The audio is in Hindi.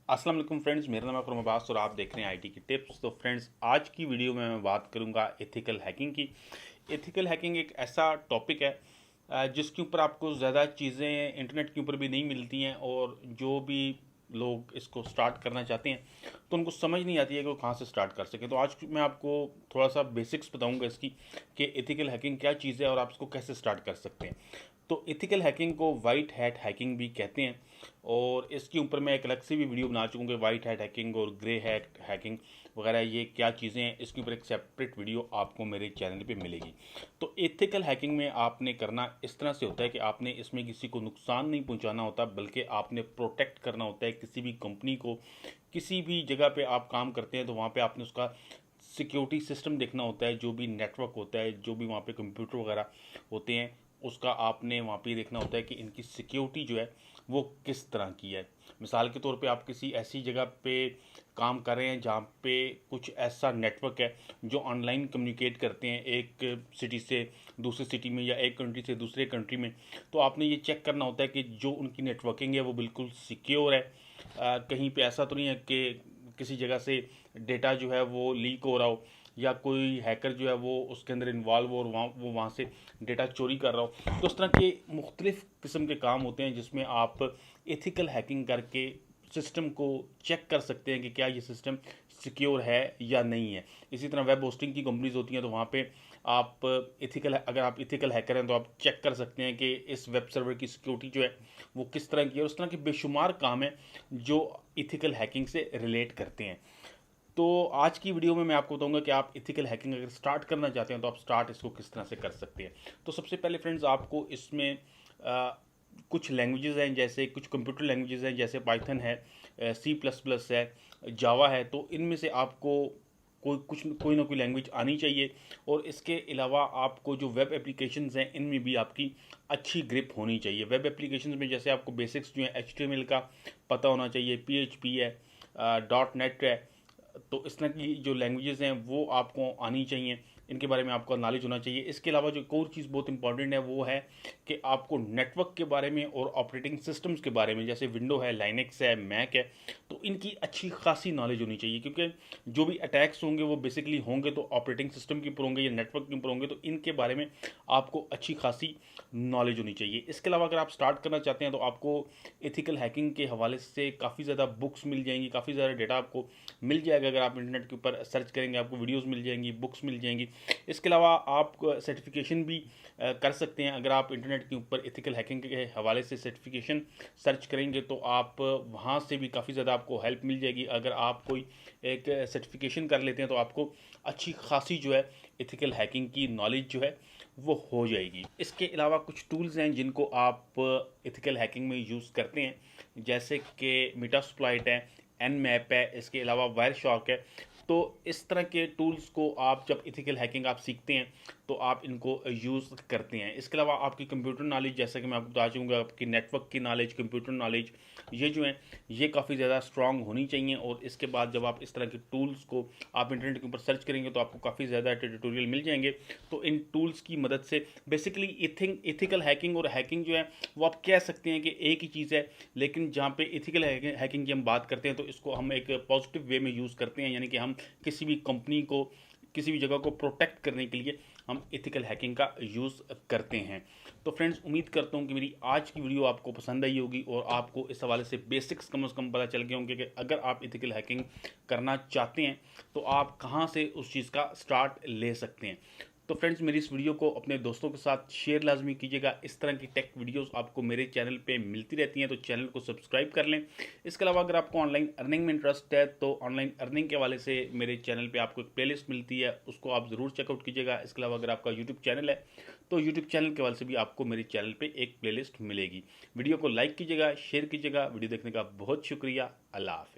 अस्सलाम वालेकुम फ्रेंड्स, मेरा नाम है अकरम अब्बास और आप देख रहे हैं आईटी की टिप्स। तो फ्रेंड्स, आज की वीडियो में मैं बात करूंगा एथिकल हैकिंग की। एथिकल हैकिंग एक ऐसा टॉपिक है जिसके ऊपर आपको ज़्यादा चीज़ें इंटरनेट के ऊपर भी नहीं मिलती हैं, और जो भी लोग इसको स्टार्ट करना चाहते हैं तो उनको समझ नहीं आती है कि वो कहाँ से स्टार्ट कर सकें। तो आज मैं आपको थोड़ा सा बेसिक्स बताऊंगा इसकी, कि एथिकल हैकिंग क्या चीज़ है और आप इसको कैसे स्टार्ट कर सकते हैं। तो एथिकल हैकिंग को वाइट हैट हैकिंग भी कहते हैं, और इसके ऊपर मैं एक अलग से भी वीडियो बना चुका हूँ कि वाइट हैट हैकिंग और ग्रे हैट हैकिंग वगैरह ये क्या चीज़ें हैं। इसके ऊपर एक सेपरेट वीडियो आपको मेरे चैनल पे मिलेगी। तो एथिकल हैकिंग में आपने करना इस तरह से होता है कि आपने इसमें किसी को नुकसान नहीं पहुंचाना होता, बल्कि आपने प्रोटेक्ट करना होता है किसी भी कंपनी को। किसी भी जगह पे आप काम करते हैं तो वहाँ पे आपने उसका सिक्योरिटी सिस्टम देखना होता है। जो भी नेटवर्क होता है, जो भी वहाँ पे कंप्यूटर वगैरह होते हैं, उसका आपने वहाँ पे देखना होता है कि इनकी सिक्योरिटी जो है वो किस तरह की है। मिसाल के तौर पे आप किसी ऐसी जगह पे काम कर रहे हैं जहाँ पे कुछ ऐसा नेटवर्क है जो ऑनलाइन कम्युनिकेट करते हैं एक सिटी से दूसरी सिटी में या एक कंट्री से दूसरे कंट्री में। तो आपने ये चेक करना होता है कि जो उनकी नेटवर्किंग है वो बिल्कुल सिक्योर है। कहीं पे ऐसा तो नहीं है कि किसी जगह से डेटा जो है वो लीक हो रहा हो, या कोई हैकर जो है वो उसके अंदर इन्वॉल्व हो और वहाँ से डेटा चोरी कर रहा हो। तो इस तरह के मुख्तलिफ किस्म के काम होते हैं जिसमें आप एथिकल हैकिंग करके सिस्टम को चेक कर सकते हैं कि क्या ये सिस्टम सिक्योर है या नहीं है। इसी तरह वेब होस्टिंग की कंपनीज होती हैं, तो वहाँ पे आप अगर आप एथिकल हैकर हैं तो आप चेक कर सकते हैं कि इस वेब सर्वर की सिक्योरिटी जो है वो किस तरह की है। और उस तरह के बेशुमार काम है जो एथिकल हैकिंग से रिलेट करते हैं। तो आज की वीडियो में मैं आपको बताऊंगा कि आप एथिकल हैकिंग अगर स्टार्ट करना चाहते हैं तो आप स्टार्ट इसको किस तरह से कर सकते हैं। तो सबसे पहले फ्रेंड्स, आपको इसमें कुछ लैंग्वेजेस हैं, जैसे कुछ कंप्यूटर लैंग्वेजेस हैं, जैसे पाइथन है, सी प्लस प्लस है, जावा है। तो इनमें से आपको कोई ना कोई लैंग्वेज आनी चाहिए। और इसके अलावा आपको जो वेब एप्लीकेशंस हैं इनमें भी आपकी अच्छी ग्रिप होनी चाहिए। वेब एप्लीकेशंस में जैसे आपको बेसिक्स जो है HTML का पता होना चाहिए, PHP है, .NET है। तो इस तरह की जो लैंग्वेजेस हैं वो आपको आनी चाहिए, इनके बारे में आपका नॉलेज होना चाहिए। इसके अलावा जो एक और चीज़ बहुत इंपॉर्टेंट है वो है कि आपको नेटवर्क के बारे में और ऑपरेटिंग सिस्टम्स के बारे में, जैसे विंडो है, लाइनेक्स है, मैक है, तो इनकी अच्छी खासी नॉलेज होनी चाहिए। क्योंकि जो भी अटैक्स होंगे वो बेसिकली होंगे तो ऑपरेटिंग सिस्टम के ऊपर होंगे या नेटवर्क के ऊपर होंगे, तो इनके बारे में आपको अच्छी खासी नॉलेज होनी चाहिए। इसके अलावा अगर आप स्टार्ट करना चाहते हैं तो आपको एथिकल हैकिंग के हवाले से काफ़ी ज़्यादा बुक्स मिल जाएंगी, काफ़ी ज़्यादा डेटा आपको मिल जाएगा। अगर आप इंटरनेट के ऊपर सर्च करेंगे आपको वीडियोस मिल जाएंगी, बुक्स मिल जाएंगी। इसके अलावा आप सर्टिफिकेशन भी कर सकते हैं। अगर आप इंटरनेट के ऊपर एथिकल हैकिंग के हवाले से सर्टिफिकेशन सर्च करेंगे तो आप वहाँ से भी काफ़ी ज़्यादा आपको हेल्प मिल जाएगी। अगर आप कोई एक सर्टिफिकेशन कर लेते हैं तो आपको अच्छी खासी जो है एथिकल हैकिंग की नॉलेज जो है वो हो जाएगी। इसके अलावा कुछ टूल्स हैं जिनको आप एथिकल हैकिंग में यूज़ करते हैं, जैसे कि मेटास्प्लॉइट है, Nmap है, इसके अलावा वायर शॉक है। तो इस तरह के टूल्स को आप जब एथिकल हैकिंग आप सीखते हैं तो आप इनको यूज़ करते हैं। इसके अलावा आपकी कंप्यूटर नॉलेज, जैसा कि मैं आपको बता चूँगा, आपकी नेटवर्क की नॉलेज, कंप्यूटर नॉलेज, ये जो है ये काफ़ी ज़्यादा स्ट्रांग होनी चाहिए। और इसके बाद जब आप इस तरह के टूल्स को आप इंटरनेट के ऊपर सर्च करेंगे तो आपको काफ़ी ज़्यादा ट्यूटोरियल मिल जाएंगे। तो इन टूल्स की मदद से बेसिकली एथिकल हैकिंग और हैकिंग जो है वो आप कह सकते हैं कि एक ही चीज़ है। लेकिन जहाँ पे एथिकल हैकिंग की हम बात करते हैं तो इसको हम एक पॉजिटिव वे में यूज़ करते हैं, यानी कि हम किसी भी कंपनी को, किसी भी जगह को प्रोटेक्ट करने के लिए हम एथिकल हैकिंग का यूज़ करते हैं। तो फ्रेंड्स, उम्मीद करता हूँ कि मेरी आज की वीडियो आपको पसंद आई होगी और आपको इस हवाले से बेसिक्स कम से कम पता चल गए होंगे कि अगर आप एथिकल हैकिंग करना चाहते हैं तो आप कहाँ से उस चीज़ का स्टार्ट ले सकते हैं। तो फ्रेंड्स, मेरी इस वीडियो को अपने दोस्तों के साथ शेयर लाजमी कीजिएगा। इस तरह की टेक वीडियोस आपको मेरे चैनल पे मिलती रहती हैं, तो चैनल को सब्सक्राइब कर लें। इसके अलावा अगर आपको ऑनलाइन अर्निंग में इंटरेस्ट है तो ऑनलाइन अर्निंग के हवाले से मेरे चैनल पे आपको एक प्लेलिस्ट मिलती है, उसको आप ज़रूर चेकआउट कीजिएगा। इसके अलावा अगर आपका यूट्यूब चैनल है तो यूट्यूब चैनल के हवाले से भी आपको मेरे चैनल पर एक प्ले मिलेगी। वीडियो को लाइक कीजिएगा, शेयर कीजिएगा। वीडियो देखने का बहुत शुक्रिया। अल्लाह हाफिज़।